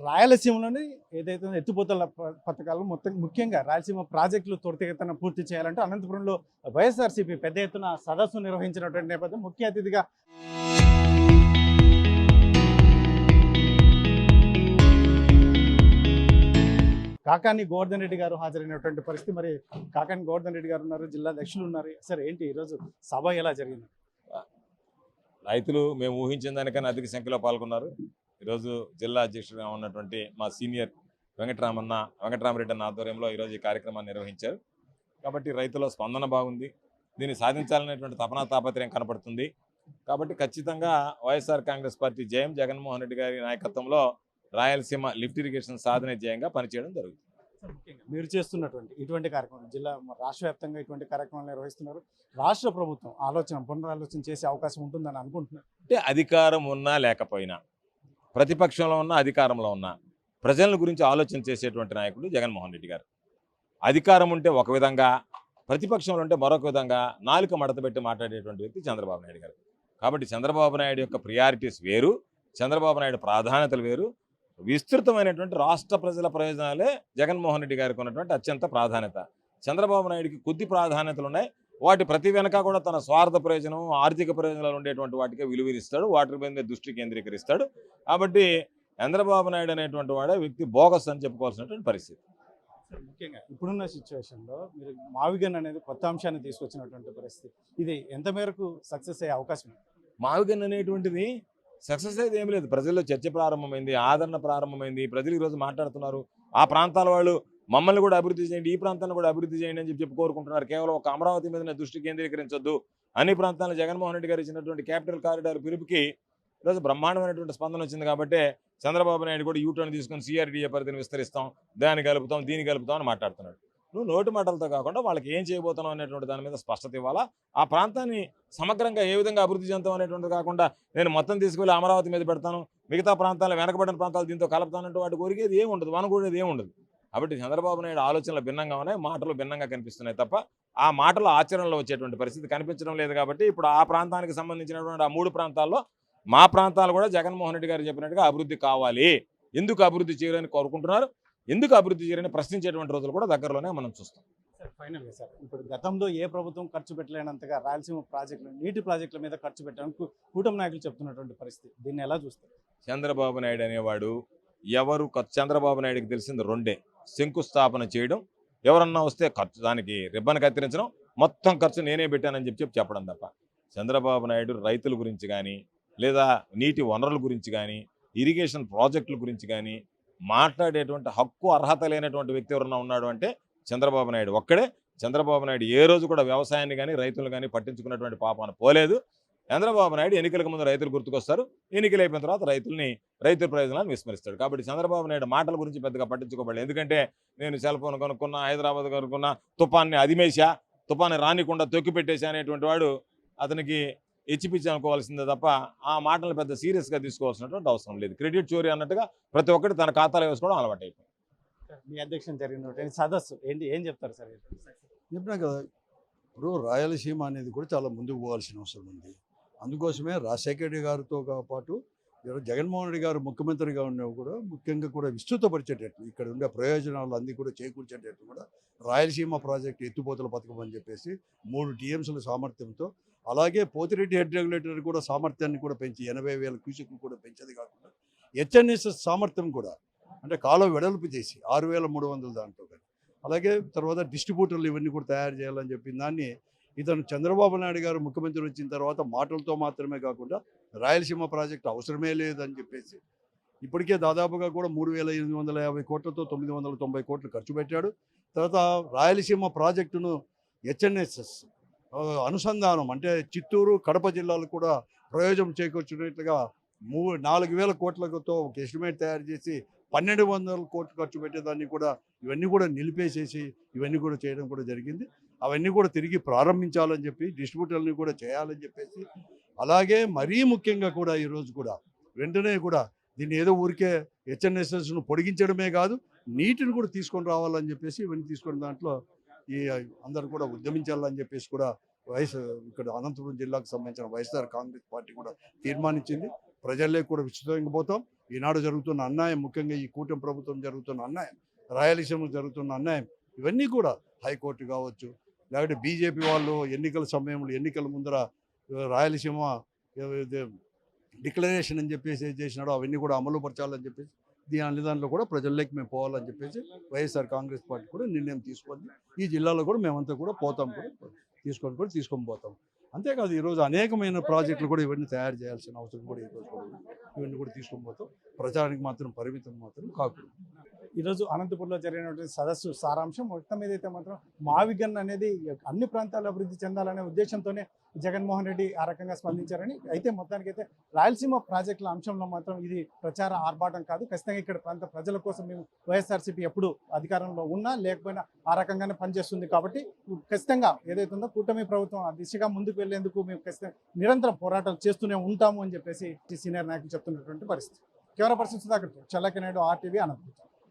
రాయలసీమలోని ఏదైతే ఎత్తిపోతల పథకాలు మొత్తం ముఖ్యంగా రాయలసీమ ప్రాజెక్టులు త్వరితగతిన పూర్తి చేయాలంటూ అనంతపురంలో వైఎస్ఆర్సీపీ పెద్ద ఎత్తున సదస్సు నిర్వహించినటువంటి నేపథ్యం ముఖ్య అతిథిగా కాకాని గోవర్ధన్ రెడ్డి గారు హాజరైనటువంటి పరిస్థితి. మరి కాకాని గోవర్ధన్ రెడ్డి గారు ఉన్నారు, జిల్లా అధ్యక్షులు ఉన్నారు. సరే ఏంటి ఈరోజు సభ ఎలా జరిగింది? రైతులు మేము ఊహించిన దానికన్నా అధిక సంఖ్యలో పాల్గొన్నారు. ఈరోజు జిల్లా అధ్యక్షుడిగా ఉన్నటువంటి మా సీనియర్ వెంకటరామరెడ్డి అన్న ఆధ్వర్యంలో ఈరోజు ఈ కార్యక్రమాన్ని నిర్వహించారు. కాబట్టి రైతుల స్పందన బాగుంది. దీన్ని సాధించాలనేటువంటి తపనా తాపత్రయం కనపడుతుంది. కాబట్టి ఖచ్చితంగా వైఎస్ఆర్ కాంగ్రెస్ పార్టీ జయం, జగన్మోహన్ రెడ్డి గారి నాయకత్వంలో రాయలసీమ లిఫ్ట్ ఇరిగేషన్ సాధన ధ్యేయంగా పనిచేయడం జరుగుతుంది. మీరు చేస్తున్నటువంటి ఇటువంటి కార్యక్రమం జిల్లా రాష్ట్ర వ్యాప్తంగా ఇటువంటి కార్యక్రమాలు నిర్వహిస్తున్నారు. రాష్ట్ర ప్రభుత్వం పునరాలోచన చేసే అవకాశం ఉంటుందని అనుకుంటున్నారు. అంటే అధికారం ఉన్నా లేకపోయినా, ప్రతిపక్షంలో ఉన్న అధికారంలో ఉన్న ప్రజల గురించి ఆలోచన చేసేటువంటి నాయకుడు జగన్మోహన్ రెడ్డి గారు. అధికారం ఉంటే ఒక విధంగా, ప్రతిపక్షంలో ఉంటే మరొక విధంగా నాలుక మడతపెట్టి మాట్లాడేటువంటి వ్యక్తి చంద్రబాబు నాయుడు గారు. కాబట్టి చంద్రబాబు నాయుడు యొక్క ప్రియారిటీస్ వేరు, చంద్రబాబు నాయుడు ప్రాధాన్యతలు వేరు. విస్తృతమైనటువంటి రాష్ట్ర ప్రజల ప్రయోజనాలే జగన్మోహన్ రెడ్డి గారికి ఉన్నటువంటి అత్యంత ప్రాధాన్యత. చంద్రబాబు నాయుడికి కొద్ది ప్రాధాన్యతలు ఉన్నాయి. వాటి ప్రతి వెనక కూడా తన స్వార్థ ప్రయోజనం, ఆర్థిక ప్రయోజనాలు ఉండేటువంటి వాటికే విలువరిస్తాడు, వాటి మీద దృష్టి కేంద్రీకరిస్తాడు. కాబట్టి చంద్రబాబు నాయుడు అనేటువంటి వాడే వ్యక్తి బోగస్ అని చెప్పుకోవాల్సినటువంటి పరిస్థితి. ముఖ్యంగా ఇప్పుడున్న సిచ్యువేషన్లో మీరు మావిగన్ అనేది కొత్త అంశాన్ని తీసుకొచ్చినటువంటి పరిస్థితి, ఇది ఎంత మేరకు సక్సెస్ అయ్యే అవకాశం? మావిగన్ అనేటువంటిది సక్సెస్ అయితే ఏం లేదు. ప్రజల్లో చర్చ ప్రారంభమైంది, ఆదరణ ప్రారంభమైంది. ప్రజలు ఈరోజు మాట్లాడుతున్నారు. ఆ ప్రాంతాల వాళ్ళు మమ్మల్ని కూడా అభివృద్ధి చేయండి, ఈ ప్రాంతాన్ని కూడా అభివృద్ధి చేయండి అని చెప్పి కోరుకుంటున్నారు. కేవలం ఒక అమరావతి మీదనే దృష్టి కేంద్రీకరించొద్దు, అన్ని ప్రాంతాలను జగన్మోహన్ రెడ్డి గారు ఇచ్చినటువంటి క్యాపిటల్ కారిడార్ పిలుపుకి ఈరోజు బ్రహ్మాండమైనటువంటి స్పందన వచ్చింది. కాబట్టి చంద్రబాబు నాయుడు కూడా యూటర్న్ తీసుకొని సిఆర్డీఏ పరిధిని విస్తరిస్తాం, దాన్ని కలుపుతాం, దీన్ని కలుపుతాం అని మాట్లాడుతున్నాడు. నువ్వు నోటి మాటలతో కాకుండా వాళ్ళకి ఏం చేయబోతున్నావు అనేటువంటి దాని మీద స్పష్టత ఇవ్వాలా. ఆ ప్రాంతాన్ని సమగ్రంగా ఏ విధంగా అభివృద్ధి చెందుతాం అనేటువంటిది కాకుండా నేను మొత్తం తీసుకువెళ్ళి అమరావతి మీద పెడతాను, మిగతా ప్రాంతాలు వెనకబడిన ప్రాంతాలు దీంతో కలుపుతానంటే వాటి కోరికేది ఏమి ఉండదు, వనకూడేది ఏమి ఉండదు. కాబట్టి చంద్రబాబు నాయుడు ఆలోచనలు భిన్నంగా ఉన్నాయి, మాటలు భిన్నంగా కనిపిస్తున్నాయి తప్ప ఆ మాటలు ఆచరణలో వచ్చేటువంటి పరిస్థితి కనిపించడం లేదు. కాబట్టి ఇప్పుడు ఆ ప్రాంతానికి సంబంధించినటువంటి ఆ 3 ప్రాంతాల్లో మా ప్రాంతాలు కూడా జగన్మోహన్ రెడ్డి గారు చెప్పినట్టుగా అభివృద్ధి కావాలి. ఎందుకు అభివృద్ధి చేయాలని కోరుకుంటున్నారు, ఎందుకు అభివృద్ధి చేయాలని ప్రశ్నించేటువంటి రోజులు కూడా దగ్గరలోనే మనం చూస్తాం. ఫైనల్గా సార్, ఇప్పుడు గతంలో ఏ ప్రభుత్వం ఖర్చు పెట్టలేనంతగా రాయలసీమ ప్రాజెక్టులు, నీటి ప్రాజెక్టుల మీద ఖర్చు పెట్టడానికి కూటమి నాయకులు చెప్తున్నటువంటి పరిస్థితి, దీన్ని ఎలా చూస్తారు? చంద్రబాబు నాయుడు అనేవాడు ఎవరు? చంద్రబాబు నాయుడికి తెలిసింది రెండే: శంకుస్థాపన చేయడం, ఎవరన్నా వస్తే ఖర్చు దానికి రిబ్బన్ కత్తిరించడం, మొత్తం ఖర్చు నేనే పెట్టానని చెప్పడం తప్ప చంద్రబాబు నాయుడు రైతుల గురించి కానీ, లేదా నీటి వనరుల గురించి కానీ, ఇరిగేషన్ ప్రాజెక్టుల గురించి కానీ మాట్లాడేటువంటి హక్కు అర్హత లేనటువంటి వ్యక్తి ఎవరన్నా ఉన్నాడు అంటే చంద్రబాబు నాయుడు ఒక్కడే. చంద్రబాబు నాయుడు ఏ రోజు కూడా వ్యవసాయాన్ని కానీ రైతులు కానీ పట్టించుకున్నటువంటి పాపాన పోలేదు. చంద్రబాబు నాయుడు ఎన్నికలకు ముందు రైతులు గుర్తుకొస్తారు, ఎన్నికలు అయిపోయిన తర్వాత రైతుల ప్రయోజనాలను విస్మరిస్తాడు. కాబట్టి చంద్రబాబు నాయుడు మాటల గురించి పెద్దగా పట్టించుకోబడలేదు. ఎందుకంటే నేను సెల్ ఫోన్ కొనుక్కున్నా, హైదరాబాద్ కొనుక్కున్నా, తుఫాన్ని అదిమేశా, తుఫాన్ని రానికుండా తొక్కిపెట్టేశా అనేటువంటి వాడు అతనికి ఎచ్చిపిచ్చి అనుకోవాల్సిందే తప్ప ఆ మాటలు పెద్ద సీరియస్గా తీసుకోవాల్సినటువంటి అవసరం లేదు. క్రెడిట్ చోరీ అన్నట్టుగా ప్రతి ఒక్కటి తన ఖాతాలో వేసుకోవడం అలవాటు అయిపోయింది. మీ అధ్యక్షం జరిగినటువంటి సదస్సు ఏం చెప్తారు సార్? చెప్పినా కదా, ఇప్పుడు రాయలసీమ అనేది కూడా చాలా ముందుకు పోవాల్సిన అవసరం ఉంది. అందుకోసమే రాజశేఖర రెడ్డి గారితో పాటు జగన్మోహన్ రెడ్డి గారు ముఖ్యమంత్రిగా ఉన్నవి కూడా ముఖ్యంగా కూడా విస్తృతపరిచేటట్లు, ఇక్కడ ఉండే ప్రయోజనాలు అన్నీ కూడా చేకూర్చేటట్లు కూడా రాయలసీమ ప్రాజెక్టు ఎత్తిపోతల పథకం అని చెప్పేసి 3 టీఎంసీల సామర్థ్యంతో, అలాగే పోతిరెడ్డి హెడ్ రెగ్యులేటర్ కూడా సామర్థ్యాన్ని కూడా పెంచి 80,000 క్యూసెక్లు కూడా పెంచేది కాకుండా హెచ్ఎన్ఎస్ఎస్ సామర్థ్యం కూడా అంటే కాలువ వెడల్పు చేసి 6,300 దాంట్లో కానీ, అలాగే తర్వాత డిస్ట్రిబ్యూటర్లు ఇవన్నీ కూడా తయారు చేయాలని చెప్పి దాన్ని ఇతను చంద్రబాబు నాయుడు గారు ముఖ్యమంత్రి వచ్చిన తర్వాత మాటలతో మాత్రమే కాకుండా రాయలసీమ ప్రాజెక్టు అవసరమే లేదని చెప్పేసి ఇప్పటికే దాదాపుగా కూడా 3,850 కోట్లతో 990 కోట్లు ఖర్చు పెట్టాడు. తర్వాత రాయలసీమ ప్రాజెక్టును హెచ్ఎన్ఎస్ఎస్ అనుసంధానం అంటే చిత్తూరు, కడప జిల్లాలకు కూడా ప్రయోజనం చేకూర్చున్నట్లుగా 4,000 కోట్లతో ఒక ఎస్టిమేట్ తయారు చేసి 1,200 కోట్లు ఖర్చు పెట్టేదాన్ని కూడా ఇవన్నీ కూడా నిలిపేసేసి ఇవన్నీ కూడా చేయడం కూడా జరిగింది. అవన్నీ కూడా తిరిగి ప్రారంభించాలని చెప్పి డిస్ట్రిబ్యూటర్ని కూడా చేయాలని చెప్పేసి, అలాగే మరీ ముఖ్యంగా కూడా ఈరోజు కూడా వెంటనే కూడా దీన్ని ఏదో ఊరికే హెచ్ఎన్ఎస్ఎస్ను పొడిగించడమే కాదు, నీటిని కూడా తీసుకొని రావాలని చెప్పేసి ఇవన్నీ తీసుకున్న దాంట్లో ఈ అందరూ కూడా ఉద్యమించాలని చెప్పేసి కూడా ఇక్కడ అనంతపురం జిల్లాకు సంబంధించిన వైఎస్ఆర్ కాంగ్రెస్ పార్టీ కూడా తీర్మానించింది. ప్రజల్లో కూడా విస్తృతంగా పోతాం. ఈనాడు జరుగుతున్న అన్యాయం, ముఖ్యంగా ఈ కూటమి ప్రభుత్వం జరుగుతున్న అన్యాయం, రాయలసీమలో జరుగుతున్న అన్యాయం, ఇవన్నీ కూడా హైకోర్టు కావచ్చు, లేకపోతే బీజేపీ వాళ్ళు ఎన్నికల సమయంలో ఎన్నికల ముందర రాయలసీమ డిక్లరేషన్ అని చెప్పేసి ఏం చేసినాడో అవన్నీ కూడా అమలు పరచాలని చెప్పేసి అన్ని దాంట్లో కూడా ప్రజల్లోకి మేము పోవాలని చెప్పేసి వైఎస్ఆర్ కాంగ్రెస్ పార్టీ కూడా నిర్ణయం తీసుకుంది. ఈ జిల్లాలో కూడా మేమంతా కూడా పోతాం, కూడా తీసుకొని పోతాం. అంతేకాదు ఈరోజు అనేకమైన ప్రాజెక్టులు కూడా ఇవన్నీ తయారు చేయాల్సిన అవసరం కూడా ఈరోజు కూడా ఇవన్నీ కూడా తీసుకొని పోతాం. ప్రచారానికి మాత్రం పరిమితం మాత్రం కాకూడదు. ఈరోజు అనంతపురంలో జరిగినటువంటి సదస్సు సారాంశం మొత్తం మీద అయితే మాత్రం మావిగన్ అనేది అన్ని ప్రాంతాల్లో అభివృద్ధి చెందాలనే ఉద్దేశంతోనే జగన్మోహన్ రెడ్డి ఆ రకంగా స్పందించారని. అయితే మొత్తానికైతే రాయలసీమ ప్రాజెక్టుల అంశంలో మాత్రం ఇది ప్రచార ఆర్భాటం కాదు. ఖచ్చితంగా ఇక్కడ ప్రాంత ప్రజల కోసం మేము వైఎస్ఆర్సీపీ ఎప్పుడు అధికారంలో ఉన్నా లేకపోయినా ఆ రకంగానే పనిచేస్తుంది. కాబట్టి ఖచ్చితంగా ఏదైతే ఉందో కూటమి ప్రభుత్వం ఆ దిశగా ముందుకు వెళ్లేందుకు మేము ఖచ్చితంగా నిరంతరం పోరాటాలు చేస్తూనే ఉంటాము అని చెప్పేసి సీనియర్ నాయకులు చెప్తున్నటువంటి పరిస్థితి. Camera person Sudhakar, Challaki Naidu, RTV, Anantapuram.